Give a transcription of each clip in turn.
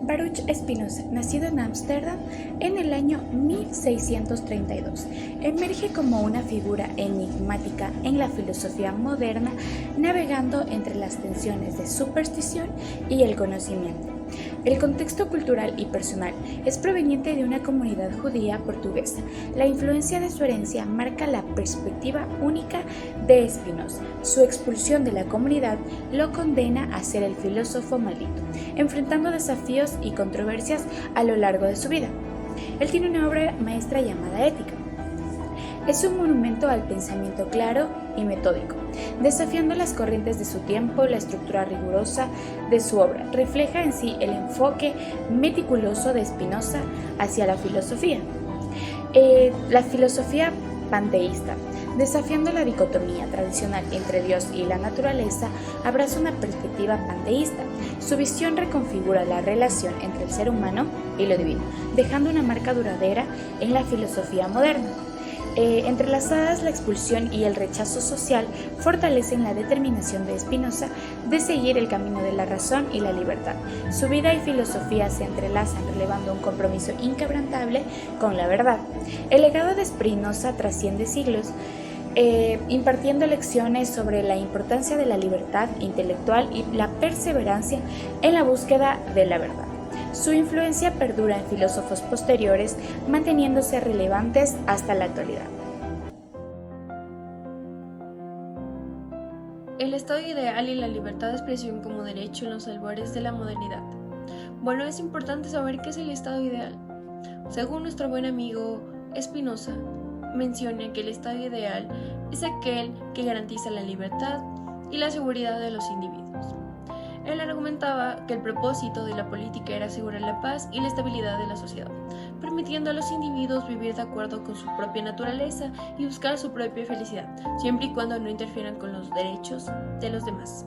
Baruch Spinoza, nacido en Ámsterdam en el año 1632, emerge como una figura enigmática en la filosofía moderna, navegando entre las tensiones de superstición y el conocimiento. El contexto cultural y personal es proveniente de una comunidad judía portuguesa. La influencia de su herencia marca la perspectiva única de Spinoza. Su expulsión de la comunidad lo condena a ser el filósofo maldito, enfrentando desafíos y controversias a lo largo de su vida. Él tiene una obra maestra llamada Ética. Es un monumento al pensamiento claro y metódico, desafiando las corrientes de su tiempo. La estructura rigurosa de su obra refleja en sí el enfoque meticuloso de Spinoza hacia la filosofía. La filosofía panteísta, desafiando la dicotomía tradicional entre Dios y la naturaleza, abraza una perspectiva panteísta. Su visión reconfigura la relación entre el ser humano y lo divino, dejando una marca duradera en la filosofía moderna. Entrelazadas, la expulsión y el rechazo social fortalecen la determinación de Spinoza de seguir el camino de la razón y la libertad. Su vida y filosofía se entrelazan, relevando un compromiso inquebrantable con la verdad. El legado de Spinoza trasciende siglos, impartiendo lecciones sobre la importancia de la libertad intelectual y la perseverancia en la búsqueda de la verdad. Su influencia perdura en filósofos posteriores, manteniéndose relevantes hasta la actualidad. El estado ideal y la libertad de expresión como derecho en los albores de la modernidad. Bueno, es importante saber qué es el estado ideal. Según nuestro buen amigo Spinoza, menciona que el estado ideal es aquel que garantiza la libertad y la seguridad de los individuos. Él argumentaba que el propósito de la política era asegurar la paz y la estabilidad de la sociedad, permitiendo a los individuos vivir de acuerdo con su propia naturaleza y buscar su propia felicidad, siempre y cuando no interfieran con los derechos de los demás.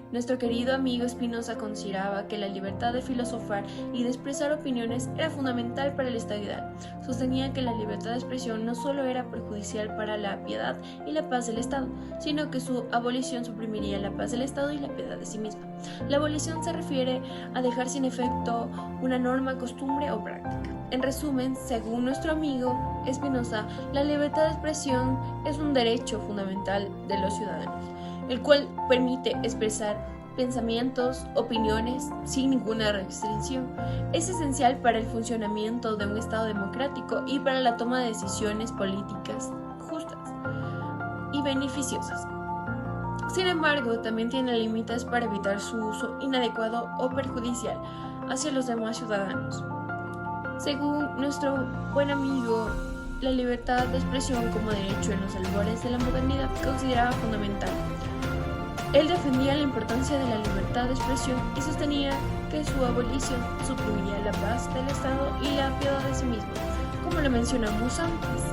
Nuestro querido amigo Spinoza consideraba que la libertad de filosofar y de expresar opiniones era fundamental para el estado ideal. Sostenía que la libertad de expresión no solo era perjudicial para la piedad y la paz del Estado, sino que su abolición suprimiría la paz del Estado y la piedad de sí misma. La abolición se refiere a dejar sin efecto una norma, costumbre o práctica. En resumen, según nuestro amigo Spinoza, la libertad de expresión es un derecho fundamental de los ciudadanos, el cual permite expresar pensamientos, opiniones sin ninguna restricción. Es esencial para el funcionamiento de un Estado democrático y para la toma de decisiones políticas justas y beneficiosas. Sin embargo, también tiene límites para evitar su uso inadecuado o perjudicial hacia los demás ciudadanos. Según nuestro buen amigo, la libertad de expresión como derecho en los albores de la modernidad consideraba fundamental. Él defendía la importancia de la libertad de expresión y sostenía que su abolición suprimiría la paz del Estado y la piedad de sí mismo, como lo mencionamos antes.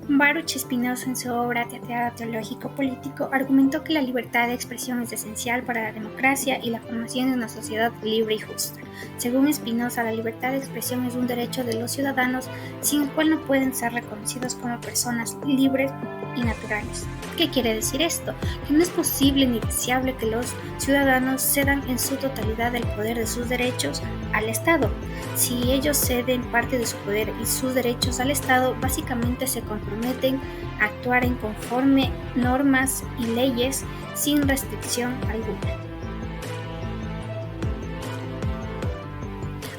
Baruch Spinoza, en su obra Tratado Teológico-Político, argumentó que la libertad de expresión es esencial para la democracia y la formación de una sociedad libre y justa. Según Spinoza, la libertad de expresión es un derecho de los ciudadanos sin el cual no pueden ser reconocidos como personas libres y naturales. ¿Qué quiere decir esto? Que no es posible ni deseable que los ciudadanos cedan en su totalidad el poder de sus derechos al Estado. Si ellos ceden parte de su poder y sus derechos al Estado, básicamente se comprometen a actuar en conforme normas y leyes sin restricción alguna.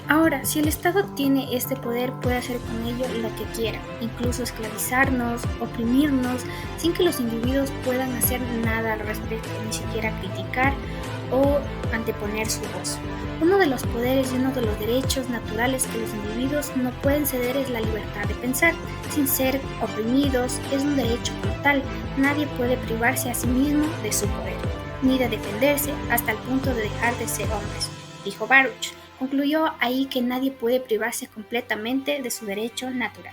Ahora, si el Estado tiene este poder, puede hacer con ello lo que quiera, incluso esclavizarnos, oprimirnos, sin que los individuos puedan hacer nada al respecto, ni siquiera criticar o anteponer su voz. Uno de los poderes y uno de los derechos naturales que los individuos no pueden ceder es la libertad de pensar, sin ser oprimidos. Es un derecho como tal. Nadie puede privarse a sí mismo de su poder, ni de defenderse hasta el punto de dejar de ser hombres, dijo Baruch. Concluyó ahí que nadie puede privarse completamente de su derecho natural.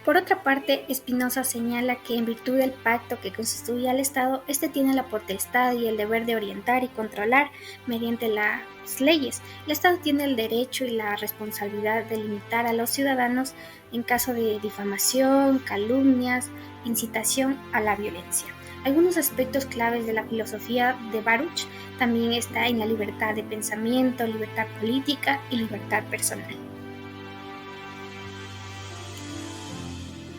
Por otra parte, Spinoza señala que en virtud del pacto que constituye al Estado, éste tiene la potestad y el deber de orientar y controlar mediante las leyes. El Estado tiene el derecho y la responsabilidad de limitar a los ciudadanos en caso de difamación, calumnias, incitación a la violencia. Algunos aspectos claves de la filosofía de Baruch también está en la libertad de pensamiento, libertad política y libertad personal.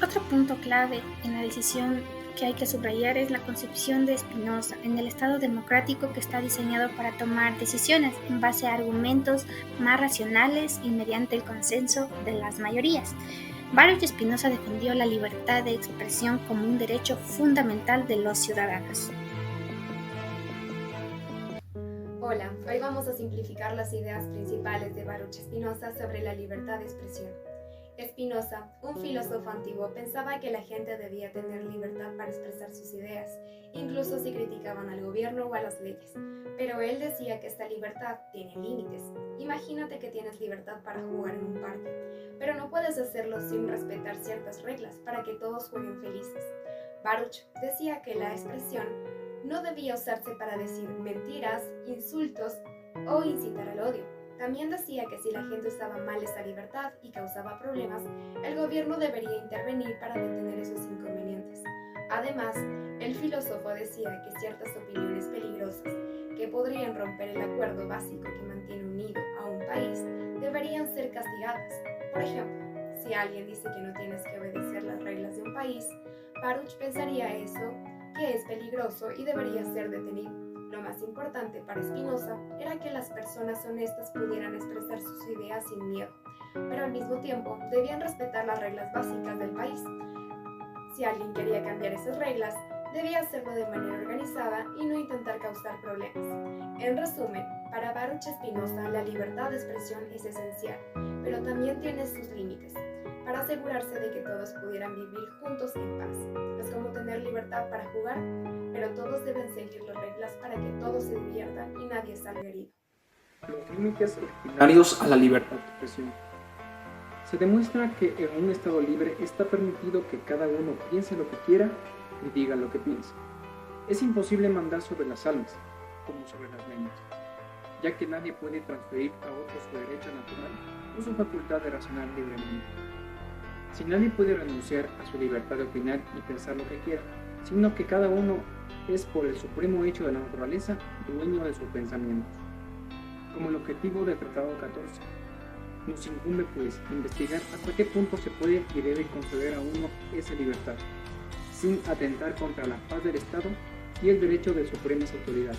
Otro punto clave en la decisión que hay que subrayar es la concepción de Spinoza en el Estado democrático, que está diseñado para tomar decisiones en base a argumentos más racionales y mediante el consenso de las mayorías. Baruch Spinoza defendió la libertad de expresión como un derecho fundamental de los ciudadanos. Hola, hoy vamos a simplificar las ideas principales de Baruch Spinoza sobre la libertad de expresión. Spinoza, un filósofo antiguo, pensaba que la gente debía tener libertad para expresar sus ideas, incluso si criticaban al gobierno o a las leyes. Pero él decía que esta libertad tiene límites. Imagínate que tienes libertad para jugar en un parque, pero no puedes hacerlo sin respetar ciertas reglas para que todos jueguen felices. Baruch decía que la expresión no debía usarse para decir mentiras, insultos o incitar al odio. También decía que si la gente usaba mal esa libertad y causaba problemas, el gobierno debería intervenir para detener esos inconvenientes. Además, el filósofo decía que ciertas opiniones peligrosas que podrían romper el acuerdo básico que mantiene unido a un país deberían ser castigadas. Por ejemplo, si alguien dice que no tienes que obedecer las reglas de un país, Baruch pensaría eso que es peligroso y debería ser detenido. Lo más importante para Spinoza era que las personas honestas pudieran expresar sus ideas sin miedo, pero al mismo tiempo debían respetar las reglas básicas del país. Si alguien quería cambiar esas reglas, debía hacerlo de manera organizada y no intentar causar problemas. En resumen, para Baruch Spinoza la libertad de expresión es esencial, pero también tiene sus límites, para asegurarse de que todos pudieran vivir juntos en paz. Es como tener libertad para jugar, pero todos deben seguir las reglas para que todos se diviertan y nadie salga herido. Los límites ordinarios a la libertad de expresión. Se demuestra que en un estado libre está permitido que cada uno piense lo que quiera y diga lo que piensa. Es imposible mandar sobre las almas, como sobre las leyes, ya que nadie puede transferir a otros su derecho natural o su facultad de razonar libremente. Si nadie puede renunciar a su libertad de opinar y pensar lo que quiera, sino que cada uno es por el supremo hecho de la naturaleza dueño de sus pensamientos. Como el objetivo del Tratado 14, nos incumbe pues investigar hasta qué punto se puede y debe conceder a uno esa libertad, sin atentar contra la paz del Estado y el derecho de supremas autoridades.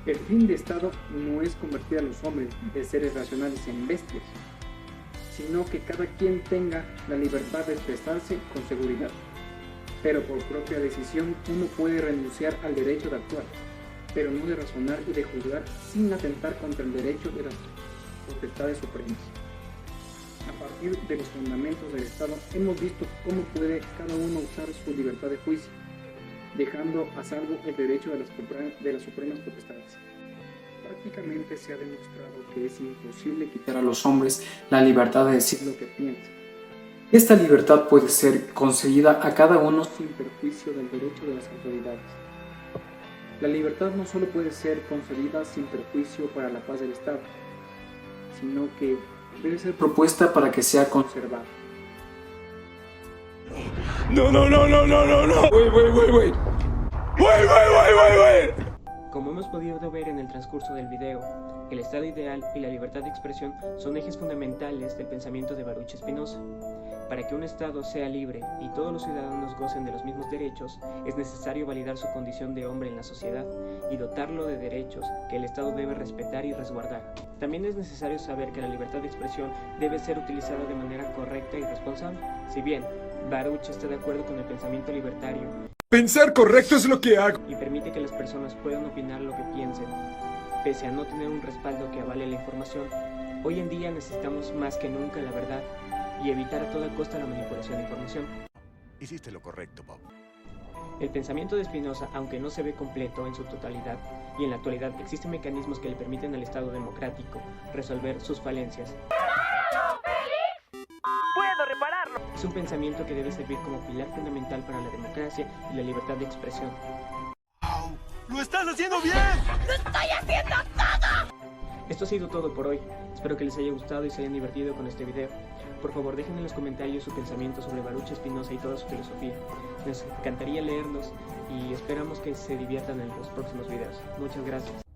El fin de Estado no es convertir a los hombres de seres racionales en bestias, sino que cada quien tenga la libertad de expresarse con seguridad. Pero por propia decisión uno puede renunciar al derecho de actuar, pero no de razonar y de juzgar sin atentar contra el derecho de las potestades supremas. A partir de los fundamentos del Estado hemos visto cómo puede cada uno usar su libertad de juicio, dejando a salvo el derecho de las supremas potestades. Prácticamente se ha demostrado que es imposible quitar a los hombres la libertad de decir lo que piensan. Esta libertad puede ser concedida a cada uno sin perjuicio del derecho de las autoridades. La libertad no solo puede ser concedida sin perjuicio para la paz del Estado, sino que debe ser propuesta para que sea conservada. No. Wait. Como hemos podido ver en el transcurso del video, el estado ideal y la libertad de expresión son ejes fundamentales del pensamiento de Baruch Spinoza. Para que un Estado sea libre y todos los ciudadanos gocen de los mismos derechos, es necesario validar su condición de hombre en la sociedad y dotarlo de derechos que el Estado debe respetar y resguardar. También es necesario saber que la libertad de expresión debe ser utilizada de manera correcta y responsable. Si bien Baruch está de acuerdo con el pensamiento libertario, Pensar correcto es lo que hago. y permite que las personas puedan opinar lo que piensen, pese a no tener un respaldo que avale la información, hoy en día necesitamos más que nunca la verdad y evitar a toda costa la manipulación de información. Hiciste lo correcto, Bob. El pensamiento de Spinoza, aunque no se ve completo en su totalidad, y en la actualidad existen mecanismos que le permiten al Estado democrático resolver sus falencias. Es un pensamiento que debe servir como pilar fundamental para la democracia y la libertad de expresión. ¡Lo estás haciendo bien! Esto ha sido todo por hoy. Espero que les haya gustado y se hayan divertido con este video. Por favor, dejen en los comentarios su pensamiento sobre Baruch Spinoza y toda su filosofía. Nos encantaría leerlos y esperamos que se diviertan en los próximos videos. Muchas gracias.